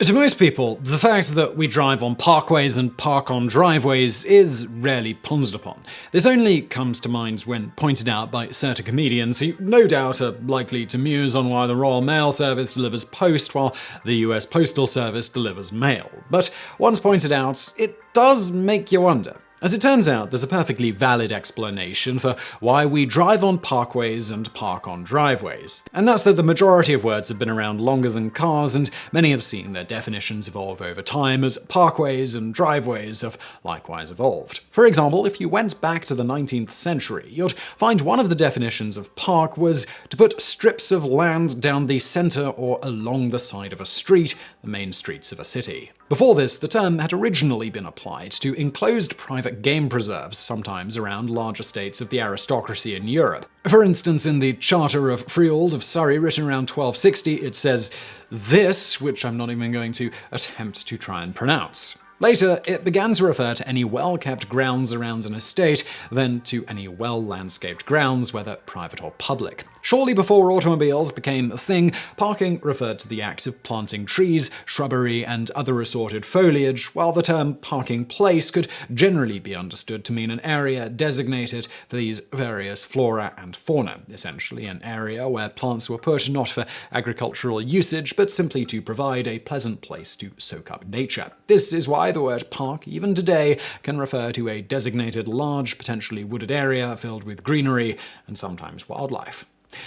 To most people, the fact that we drive on parkways and park on driveways is rarely pondered upon. This only comes to mind when pointed out by certain comedians who no doubt are likely to muse on why the Royal Mail Service delivers post while the US Postal Service delivers mail. But once pointed out, it does make you wonder. As it turns out, there's a perfectly valid explanation for why we drive on parkways and park on driveways. And that's that the majority of words have been around longer than cars, and many have seen their definitions evolve over time as parkways and driveways have likewise evolved. For example, if you went back to the 19th century, you'd find one of the definitions of park was to put strips of land down the center or along the side of a street, the main streets of a city. Before this, the term had originally been applied to enclosed private game preserves, sometimes around large estates of the aristocracy in Europe. For instance, in the Charter of Freehold of Surrey, written around 1260, it says this, which I'm not even going to attempt to try and pronounce. Later, it began to refer to any well-kept grounds around an estate, then to any well-landscaped grounds, whether private or public. Shortly before automobiles became a thing, parking referred to the act of planting trees, shrubbery, and other assorted foliage, while the term parking place could generally be understood to mean an area designated for these various flora and fauna, essentially an area where plants were put not for agricultural usage, but simply to provide a pleasant place to soak up nature. This is why the word park, even today, can refer to a designated large, potentially wooded area filled with greenery and sometimes wildlife.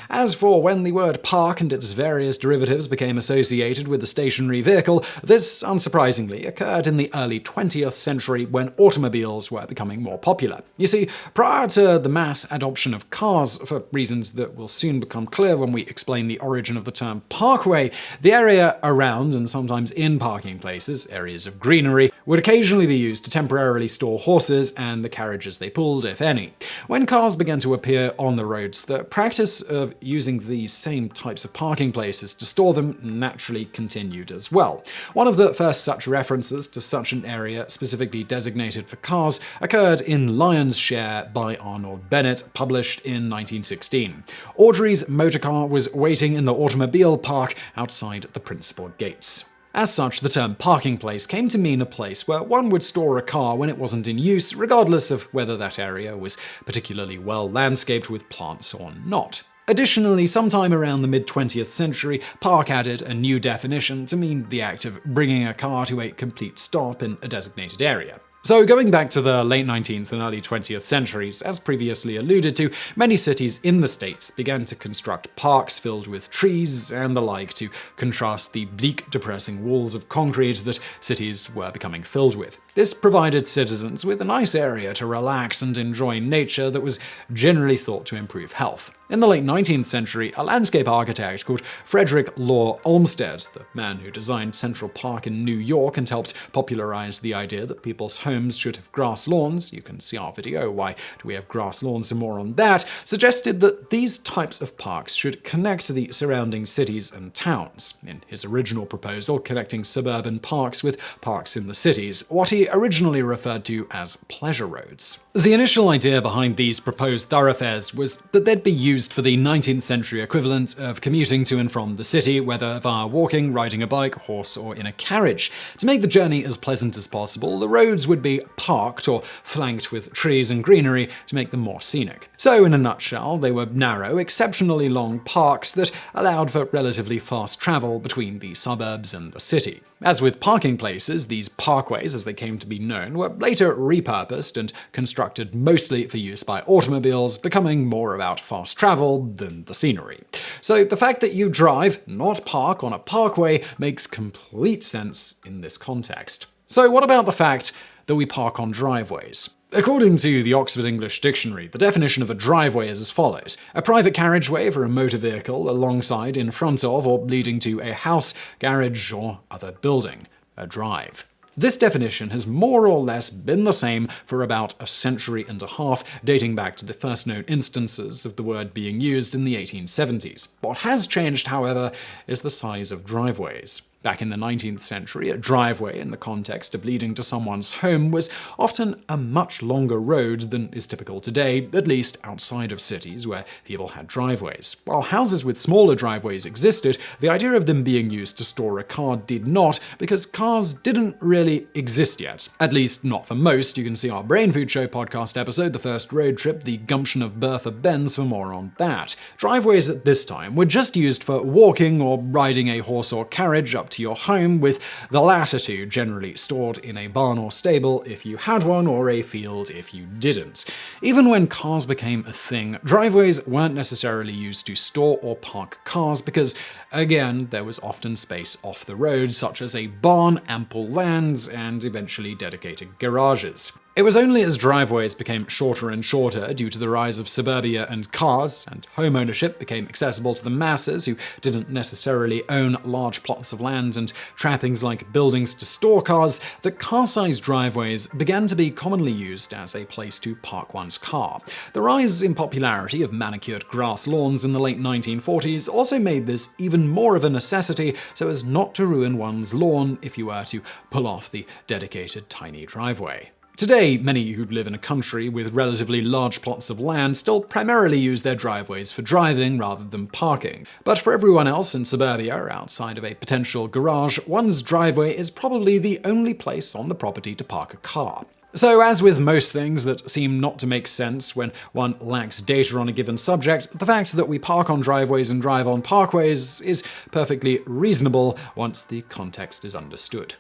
As for when the word park and its various derivatives became associated with the stationary vehicle, this, unsurprisingly, occurred in the early 20th century when automobiles were becoming more popular. You see, prior to the mass adoption of cars, for reasons that will soon become clear when we explain the origin of the term parkway, the area around and sometimes in parking places, areas of greenery, would occasionally be used to temporarily store horses and the carriages they pulled, if any. When cars began to appear on the roads, the practice of using these same types of parking places to store them naturally continued as well. One of the first such references to such an area specifically designated for cars occurred in Lion's Share by Arnold Bennett, published in 1916. Audrey's motorcar was waiting in the automobile park outside the principal gates. As such, the term parking place came to mean a place where one would store a car when it wasn't in use, regardless of whether that area was particularly well landscaped with plants or not. Additionally, sometime around the mid-20th century, park added a new definition to mean the act of bringing a car to a complete stop in a designated area. So going back to the late 19th and early 20th centuries, as previously alluded to, many cities in the States began to construct parks filled with trees and the like to contrast the bleak, depressing walls of concrete that cities were becoming filled with. This provided citizens with a nice area to relax and enjoy nature that was generally thought to improve health. In the late 19th century, a landscape architect called Frederick Law Olmsted, the man who designed Central Park in New York and helped popularize the idea that people's homes should have grass lawns — you can see our video, Why Do We Have Grass Lawns, and more on that — suggested that these types of parks should connect the surrounding cities and towns. In his original proposal, connecting suburban parks with parks in the cities, what he originally referred to as pleasure roads. The initial idea behind these proposed thoroughfares was that they'd be used for the 19th century equivalent of commuting to and from the city, whether via walking, riding a bike, horse, or in a carriage. To make the journey as pleasant as possible, the roads would be parked or flanked with trees and greenery to make them more scenic. So, in a nutshell, they were narrow, exceptionally long parks that allowed for relatively fast travel between the suburbs and the city. As with parking places, these parkways, as they came to be known, were later repurposed and constructed mostly for use by automobiles, becoming more about fast travel than the scenery. So the fact that you drive, not park, on a parkway makes complete sense in this context. So what about the fact that we park on driveways? According to the Oxford English Dictionary, the definition of a driveway is as follows: a private carriageway for a motor vehicle alongside, in front of, or leading to a house, garage, or other building. A drive. This definition has more or less been the same for about a century and a half, dating back to the first known instances of the word being used in the 1870s. What has changed, however, is the size of driveways. Back in the 19th century, a driveway in the context of leading to someone's home was often a much longer road than is typical today, at least outside of cities where people had driveways. While houses with smaller driveways existed, the idea of them being used to store a car did not, because cars didn't really exist yet. At least not for most. You can see our BrainFood Show podcast episode, The First Road Trip, The Gumption of Bertha Benz, for more on that. Driveways at this time were just used for walking or riding a horse or carriage up to your home, with the latter two generally stored in a barn or stable if you had one, or a field if you didn't. Even when cars became a thing, driveways weren't necessarily used to store or park cars because, again, there was often space off the road, such as a barn, ample lands, and eventually dedicated garages. It was only as driveways became shorter and shorter due to the rise of suburbia and cars, and home ownership became accessible to the masses who didn't necessarily own large plots of land and trappings like buildings to store cars, that car-sized driveways began to be commonly used as a place to park one's car. The rise in popularity of manicured grass lawns in the late 1940s also made this even more of a necessity, so as not to ruin one's lawn if you were to pull off the dedicated tiny driveway. Today, many who live in a country with relatively large plots of land still primarily use their driveways for driving rather than parking. But for everyone else in suburbia, outside of a potential garage, one's driveway is probably the only place on the property to park a car. So, as with most things that seem not to make sense when one lacks data on a given subject, the fact that we park on driveways and drive on parkways is perfectly reasonable once the context is understood.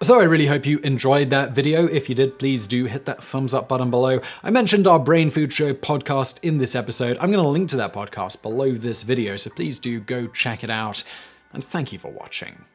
So I really hope you enjoyed that video. If you did, please do hit that thumbs up button below. I mentioned our BrainFood Show podcast in this episode. I'm going to link to that podcast below this video, so please do go check it out. And thank you for watching.